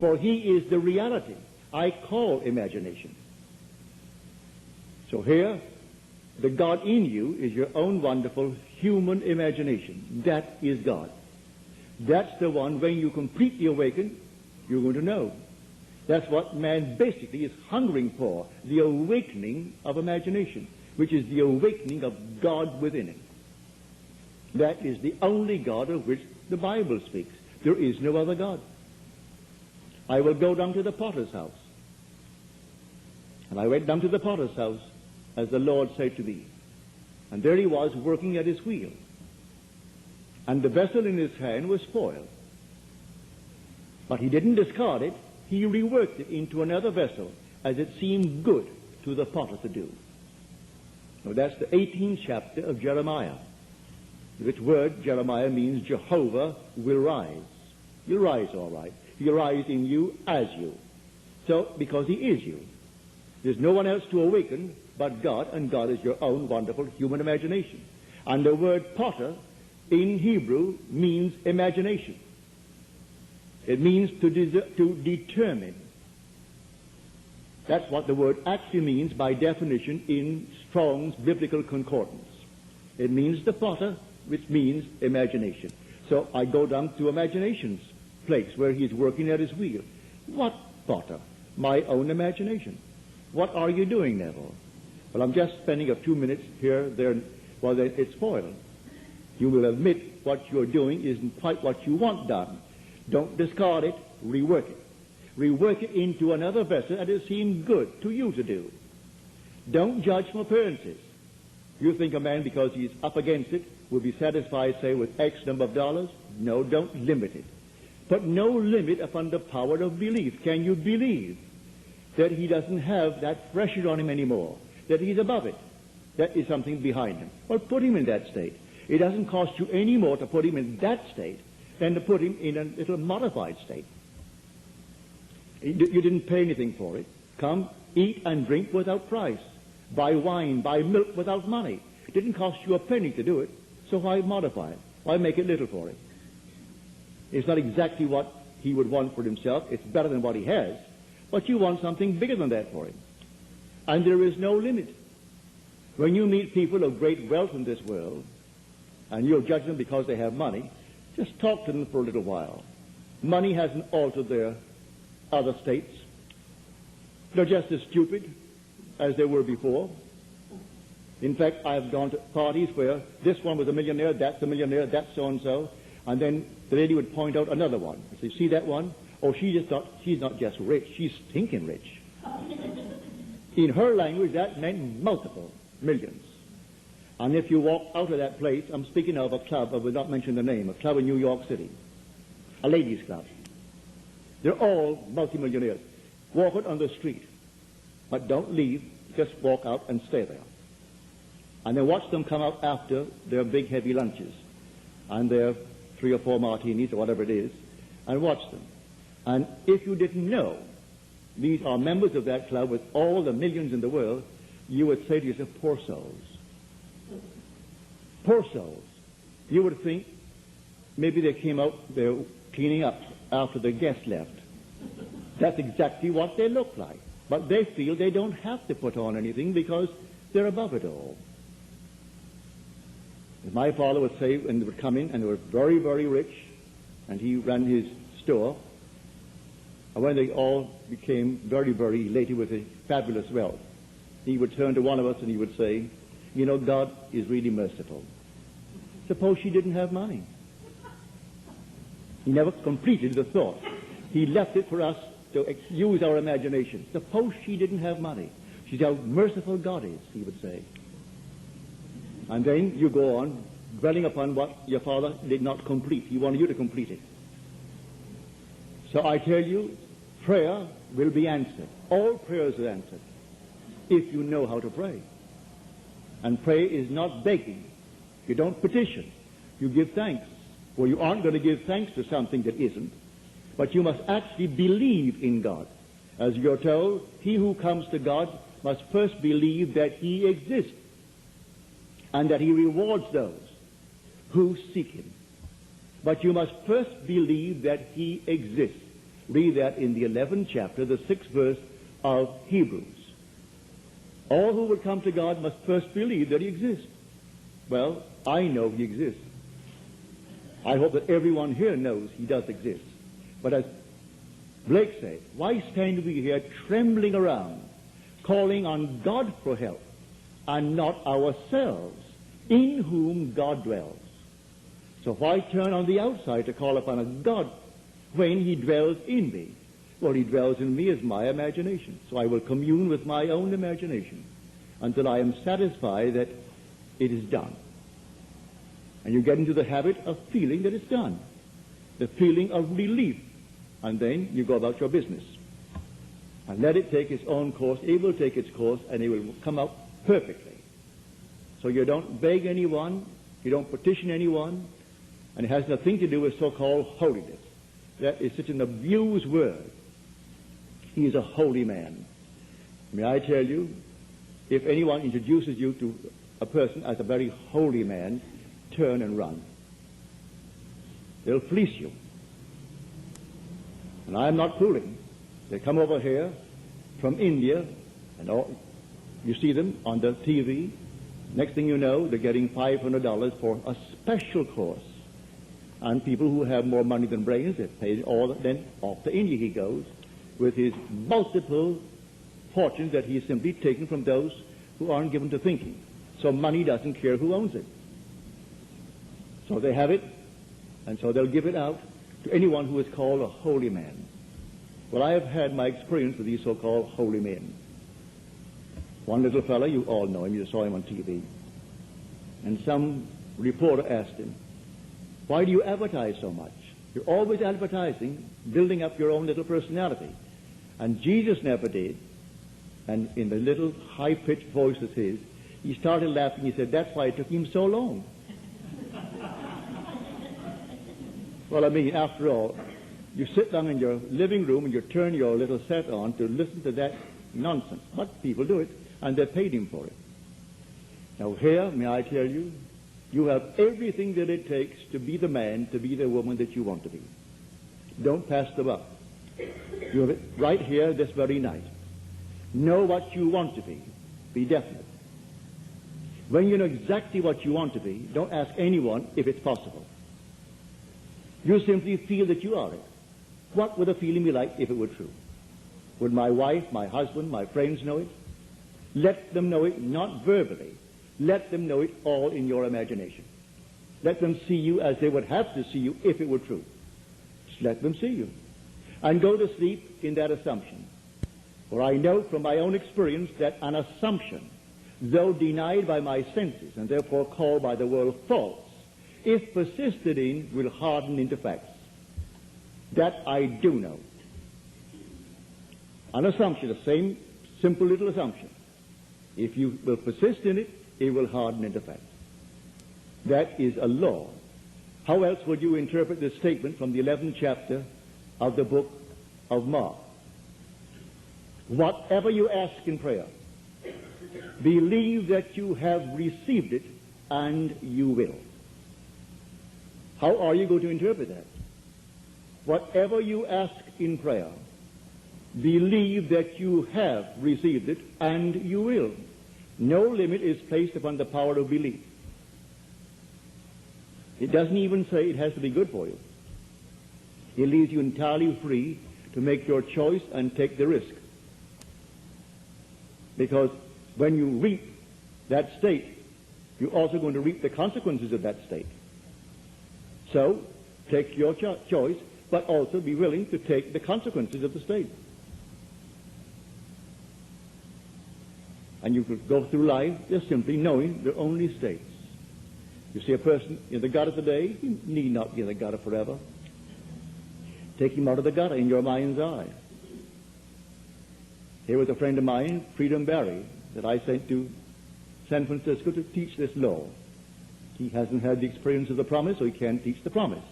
For he is the reality I call imagination. So here, the God in you is your own wonderful human imagination. That is God. That's the one, when you completely awaken, you're going to know. That's what man basically is hungering for, the awakening of imagination, which is the awakening of God within him. That is the only God of which the Bible speaks. There is no other God. I will go down to the potter's house. And I went down to the potter's house, as the Lord said to me. And there he was, working at his wheel. And the vessel in his hand was spoiled. But he didn't discard it. He reworked it into another vessel, as it seemed good to the potter to do. Now that's the 18th chapter of Jeremiah. Which word, Jeremiah, means Jehovah will rise. You'll rise all right. He'll rise in you as you. So, because he is you. There's no one else to awaken but God, and God is your own wonderful human imagination. And the word potter in Hebrew means imagination. It means to determine. That's what the word actually means by definition in Strong's Biblical Concordance. It means the potter, which means imagination. So I go down to imagination's place where he's working at his wheel. What potter? My own imagination. What are you doing, Neville? Well, I'm just spending a few minutes here, there, while it's spoiled. You will admit what you're doing isn't quite what you want done. Don't discard it, rework it. Rework it into another vessel that it seemed good to you to do. Don't judge from appearances. You think a man, because he's up against it, will be satisfied, say, with X number of dollars? No, don't limit it. Put no limit upon the power of belief. Can you believe that he doesn't have that pressure on him anymore, that he's above it? That is something behind him. Well, put him in that state. It doesn't cost you any more to put him in that state than to put him in a little modified state. You didn't pay anything for it. Come, eat and drink without price. Buy wine, buy milk without money. It didn't cost you a penny to do it, so why modify it? Why make it little for it? It's not exactly what he would want for himself. It's better than what he has. But you want something bigger than that for him. And there is no limit. When you meet people of great wealth in this world, and you'll judge them because they have money, just talk to them for a little while. Money hasn't altered their other states. They're just as stupid as they were before. In fact, I've gone to parties where this one was a millionaire, that's that's so-and-so, and then the lady would point out another one. So you see that one? Oh, she's not just rich, she's stinking rich. In her language, that meant multiple millions. And if you walk out of that place, I'm speaking of a club, I will not mention the name, a club in New York City, a ladies' club. They're all multimillionaires. Walk out on the street, but don't leave, just walk out and stay there. And then watch them come out after their big heavy lunches and their 3 or 4 martinis or whatever it is, and watch them. And if you didn't know these are members of that club with all the millions in the world, you would say to yourself, poor souls. Poor souls. You would think maybe they came out, they're cleaning up after the guests left. That's exactly what they look like. But they feel they don't have to put on anything because they're above it all. My father would say, when they would come in, and they were very, very rich, and he ran his store, and when they all became very, very elated with a fabulous wealth, he would turn to one of us and he would say, you know, God is really merciful. Suppose she didn't have money. He never completed the thought. He left it for us to use our imagination. Suppose she didn't have money. She's how merciful God is, he would say. And then you go on dwelling upon what your father did not complete. He wanted you to complete it. So I tell you, prayer will be answered. All prayers are answered if you know how to pray. And prayer is not begging. You don't petition. You give thanks. Well, you aren't going to give thanks to something that isn't. But you must actually believe in God. As you're told, he who comes to God must first believe that he exists and that he rewards those who seek him. But you must first believe that he exists. Read that in the 11th chapter, the 6th verse of Hebrews. All who will come to God must first believe that he exists. Well, I know he exists. I hope that everyone here knows he does exist. But as Blake said, why stand we here trembling around, calling on God for help, and not ourselves, in whom God dwells? So why turn on the outside to call upon a God when he dwells in me? Well, he dwells in me as my imagination. So I will commune with my own imagination until I am satisfied that it is done. And you get into the habit of feeling that it's done, the feeling of relief, and then you go about your business. And let it take its own course. It will take its course, and it will come out perfectly. So you don't beg anyone, you don't petition anyone, and it has nothing to do with so-called holiness. That is such an abused word. He is a holy man. May I tell you, if anyone introduces you to a person as a very holy man, turn and run. They'll fleece you. And I'm not fooling. They come over here from India, and all, you see them on the TV. Next thing you know, they're getting $500 for a special course. And people who have more money than brains, they pay all. Then off to India he goes with his multiple fortunes that he's simply taken from those who aren't given to thinking. So money doesn't care who owns it. So they have it, and so they'll give it out to anyone who is called a holy man. Well, I have had my experience with these so-called holy men. One little fellow, you all know him, you saw him on TV. And some reporter asked him, why do you advertise so much? You're always advertising, building up your own little personality. And Jesus never did. And in the little high-pitched voice of his, he started laughing. He said, that's why it took him so long. Well, I mean, after all, you sit down in your living room and you turn your little set on to listen to that nonsense. But people do it, and they paid him for it. Now here, may I tell you, you have everything that it takes to be the man, to be the woman that you want to be. Don't pass the buck. You have it right here this very night. Know what you want to be. Be definite. When you know exactly what you want to be, don't ask anyone if it's possible. You simply feel that you are it. What would the feeling be like if it were true? Would my wife, my husband, my friends know it? Let them know it, not verbally. Let them know it all in your imagination. Let them see you as they would have to see you if it were true. Just let them see you. And go to sleep in that assumption. For I know from my own experience that an assumption, though denied by my senses and therefore called by the world false, if persisted in, will harden into facts. That I do know. An assumption, the same simple little assumption. If you will persist in it, it will harden into fact. That is a law. How else would you interpret this statement from the 11th chapter of the book of Mark? Whatever you ask in prayer, believe that you have received it, and you will. How are you going to interpret that? Whatever you ask in prayer, believe that you have received it, and you will. No limit is placed upon the power of belief. It doesn't even say it has to be good for you. It leaves you entirely free to make your choice and take the risk. Because when you reap that state, you're also going to reap the consequences of that state. So, take your choice, but also be willing to take the consequences of the state. And you could go through life just simply knowing there are only states. You see a person in the gutter today, he need not be in the gutter forever. Take him out of the gutter in your mind's eye. Here was a friend of mine, Freedom Barry, that I sent to San Francisco to teach this law. He hasn't had the experience of the promise, so he can't teach the promise.